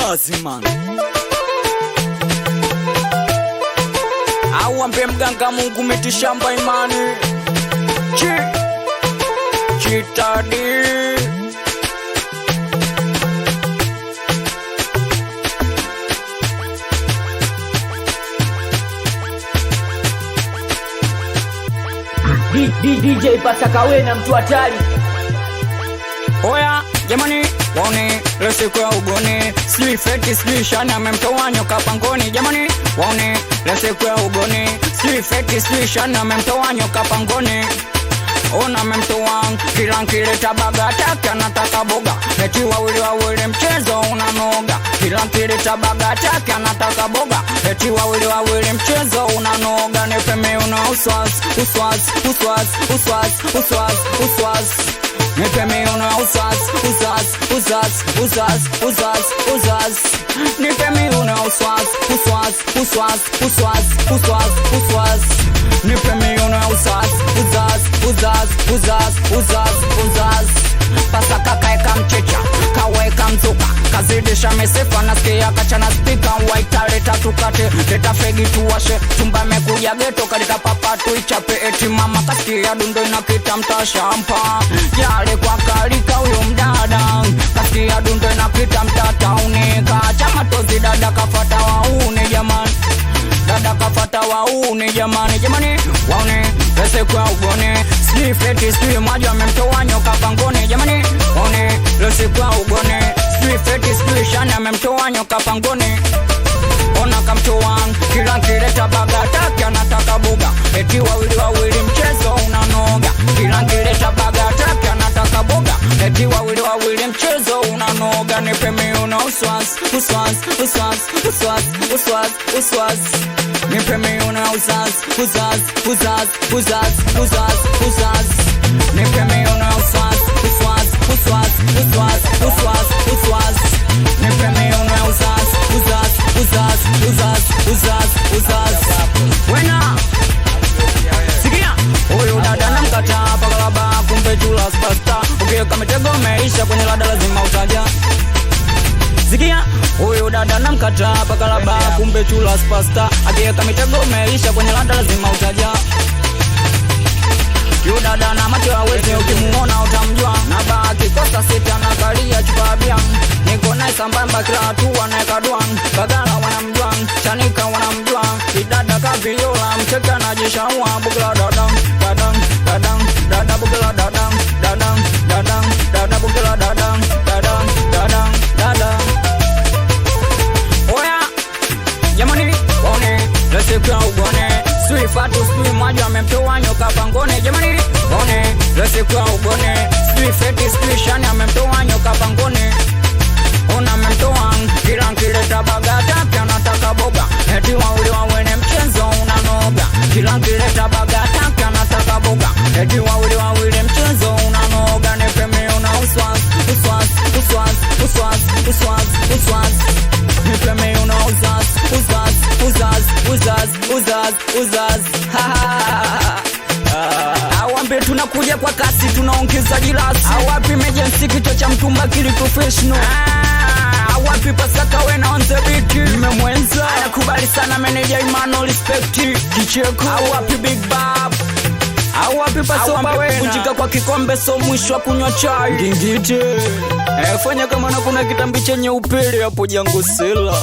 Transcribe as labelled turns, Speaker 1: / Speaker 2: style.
Speaker 1: lazima awambe mganga Mungu metishamba imani chitadi
Speaker 2: DJ Pasakawe na mtu hatari.
Speaker 1: Oya jamani waone lesiku ya ugoni sijui feti sijui shani amemtoa nyoka pangoni. Jamani waone lesiku ya ugoni sijui feti sijui shani amemtoa nyoka pangoni. Ona memtoa kila nkileta baga atake anataka boga. Eti wawili mchezo unanoga. Kila nkileta baga atake anataka boga. Eti wawili mchezo unanoga. Nipeme una uswas Nipeme una uswas Nipeme una uswas Nipeme una uswas Pasaka kaeka mchecha kaweka mzuka kazidisha mesefa nasikia kachana spika waitaleta tukate leta fegi tuwashe chumba mekuja geto katika papa tuichape eti mama kasikia dundo inakita mtashampa jale kwa kalika huyo mdada kasikia dundo inakita mtataunika chama tozi dada kafata waune jamani. Dada kafata waune jamani. Jamani waone lese kwa ugone sijui feti sijui maji amemtoa nyoka pangoni. Jamani waone lese kwa ugone sijui feti sijui shani amemtoa nyoka pangoni. Ona kamtoa kila nkileta baga atake anataka boga. Eti wawili mchezo unanoga. Kila nkileta baga atake anataka boga. Eti wawili mchezo unanoga. Nipeme una uswas Nipeme una uswas Nipeme una uswas Nipeme una uswas Wena sikia huyu dada namkata pakalaba kumbe chula spasta. Ukiweka mitego meisha kwenye lada lazima utaja. Sikia huyu dada namkata pakalaba kumbe chula spasta. Akiweka mitego meisha kwenye lada lazima utaja. Yu dada na macho hawezi ukimuona utamjua. Na baki kosa sita na kalia chupabia. Niko nae sambamba kila hatua naeka duan. Bagala wanamjua, chanika wanamjua. Idada kaviola mcheka na jishaua. Bugla dadang bugla dadang bugla dadang. Oya jamani waone lesiku ya ugone sui fatu sui maji amemtoa nyoka pangoni. Jamani waone lesiku ya ugone sui feti sui shani amemtoa nyoka pangoni. Ona memtoa kila nkileta baga atake anataka boga. Eti wawili mchezo unanoga. Kila nkileta baga atake anataka boga. Eti wawili mchezo unanoga. Nipeme una uswas Nipeme una uswas awambe tunakuja kwa kasi tunaongeza jilasi. Awapi emergency kichwa cha mtumba kili professional. Awapi Pasakawe na on the beat nimemwenza anakubali sana manager Imano respect kicheko. Awapi Big Bab awapi Pasakawe kunjika kwa kikombe so mwisho wa kunywa chai ngingite. Fanya kama na kuna kitambi chenye upele hapo jango sela.